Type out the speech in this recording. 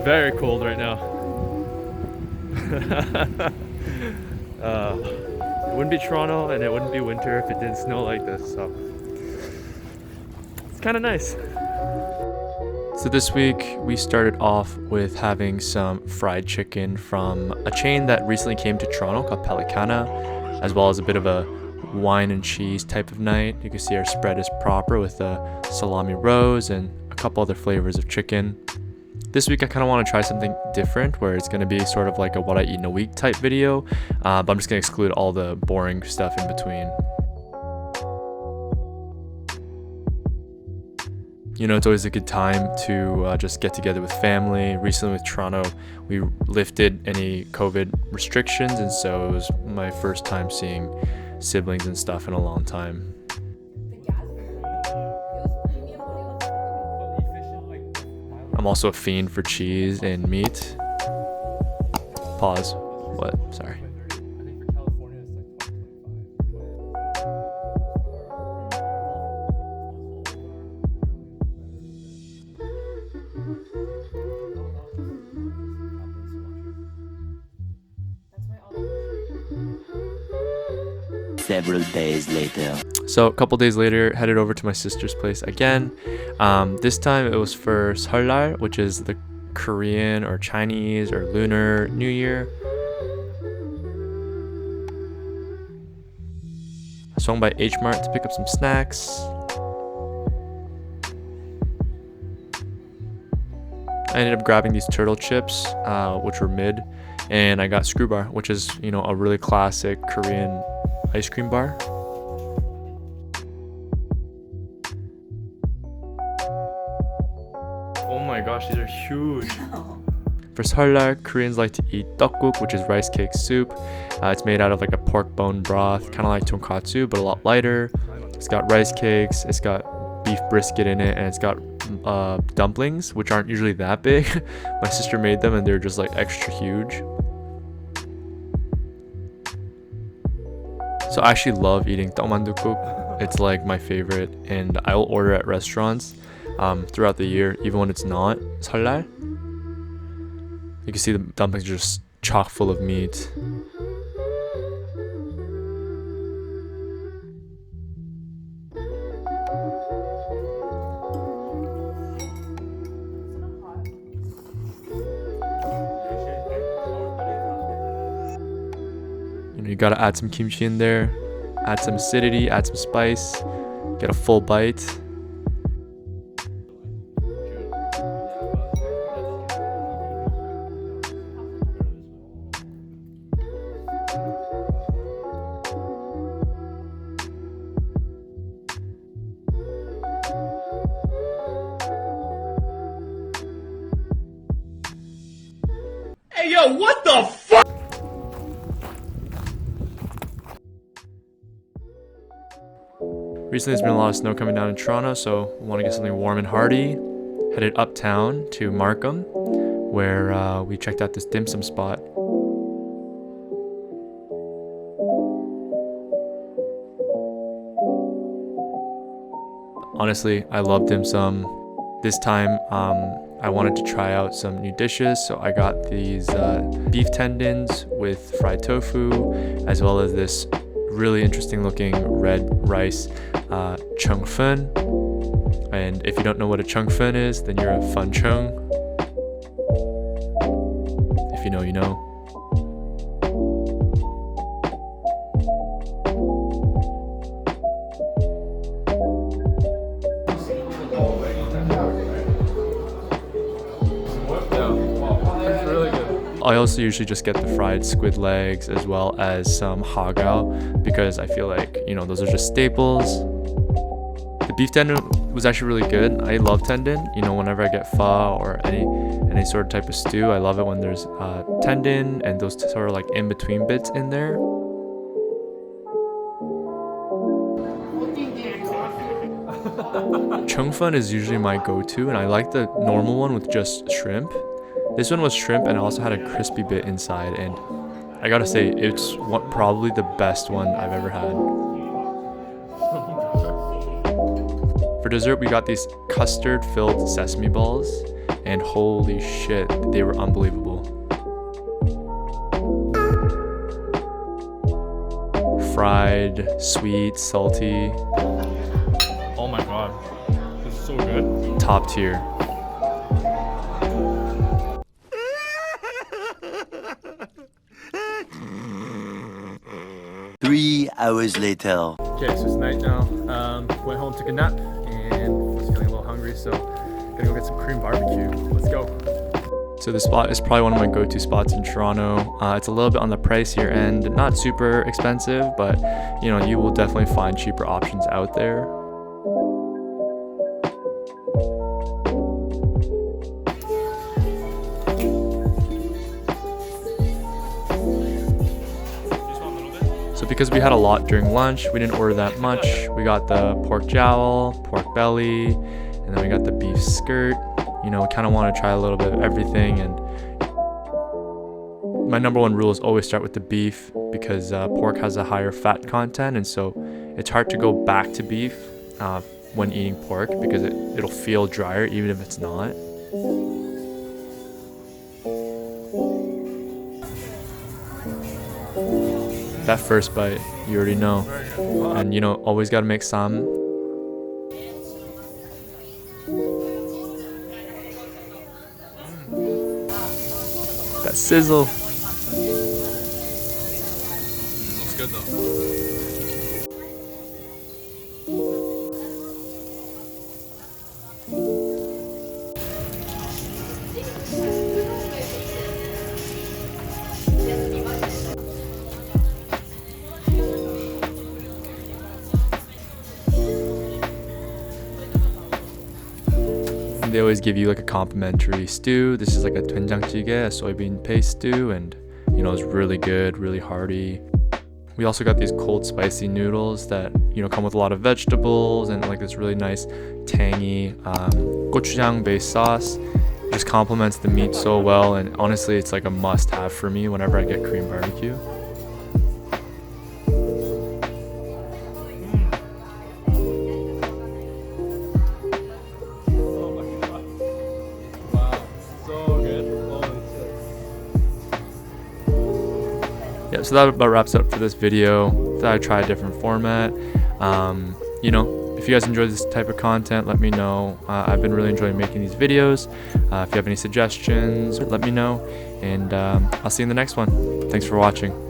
Very cold right now. It wouldn't be Toronto and it wouldn't be winter if it didn't snow like this, so it's kind of nice. So this week we started off with having some fried chicken from a chain that recently came to Toronto called Pelicana, as well as a bit of a wine and cheese type of night. You can see our spread is proper with the salami rose and a couple other flavors of chicken. This week I kind of want to try something different where it's going to be sort of like a what I eat in a week type video, but I'm just going to exclude all the boring stuff in between. You know, it's always a good time to just get together with family. Recently with Toronto, we lifted any COVID restrictions, and so it was my first time seeing siblings and stuff in a long time. I'm also a fiend for cheese and meat. Pause. What? Sorry. Several days later. So a couple days later, headed over to my sister's place again. This time it was for Seollal, which is the Korean or Chinese or Lunar New Year. I swung by H Mart to pick up some snacks. I ended up grabbing these turtle chips, which were mid, and I got screw bar, which is, you know, a really classic Korean ice cream bar. Oh my gosh, these are huge. For Seollal, Koreans like to eat tteokguk, which is Ricecake Soup. It's made out of like a pork bone broth, kind of like tonkatsu, but a lot lighter. It's got rice cakes, it's got beef brisket in it, and it's got dumplings, which aren't usually that big. My sister made them and they're just like extra huge. So I actually love eating 떡만둣국. It's like my favorite, and I will order at restaurants throughout the year, even when it's not 설날. You can see the dumplings are just chock full of meat. You gotta add some kimchi in there, add some acidity, add some spice, get a full bite. Hey yo, what the fuck? Recently there's been a lot of snow coming down in Toronto, so I want to get something warm and hearty. Headed uptown to Markham, where we checked out this dimsum spot. Honestly, I love dim sum. This time, I wanted to try out some new dishes, so I got these beef tendons with fried tofu, as well as this really interesting looking red rice chungfen. And if you don't know what a chungfen is, then you're a fun chung. If you know, you know. I also usually just get the fried squid legs as well as some hagao because I feel like, you know, those are just staples. The beef tendon was actually really good. I love tendon. You know, whenever I get pho or any sort of type of stew, I love it when there's tendon and those sort of like in-between bits in there. Chungfen is usually my go-to, and I like the normal one with just shrimp. This one was shrimp and also had a crispy bit inside, and I gotta say, it's probably the best one I've ever had. For dessert, we got these custard-filled sesame balls. and holy shit, they were unbelievable. Fried, sweet, salty. Oh my god. This is so good. Top tier. Hours later. Okay, so it's night now. Went home, took a nap, and was feeling a little hungry, so gonna go get some Korean barbecue. Let's go. So this spot is probably one of my go-to spots in Toronto. It's a little bit on the pricier end, not super expensive, but you know, you will definitely find cheaper options out there. So because we had a lot during lunch, we didn't order that much. We got the pork jowl, pork belly, and then we got the beef skirt. You know, we kind of want to try a little bit of everything, and my number one rule is always start with the beef because pork has a higher fat content, and so it's hard to go back to beef when eating pork because it'll feel drier even if it's not. That first bite, you already know. And you know, always gotta make some. That sizzle. Looks good though. They always give you like a complimentary stew. This is like a doenjangjjigae, a soybean paste stew, and you know, it's really good, really hearty. We also got these cold spicy noodles that, you know, come with a lot of vegetables and like this really nice tangy gochujang based sauce. It just complements the meat so well, and honestly it's like a must have for me whenever I get Korean barbecue. Yeah, so that about wraps up for this video. Thought I'd try a different format. You know, if you guys enjoy this type of content, let me know. I've been really enjoying making these videos. If you have any suggestions, let me know, and I'll see you in the next one. Thanks for watching.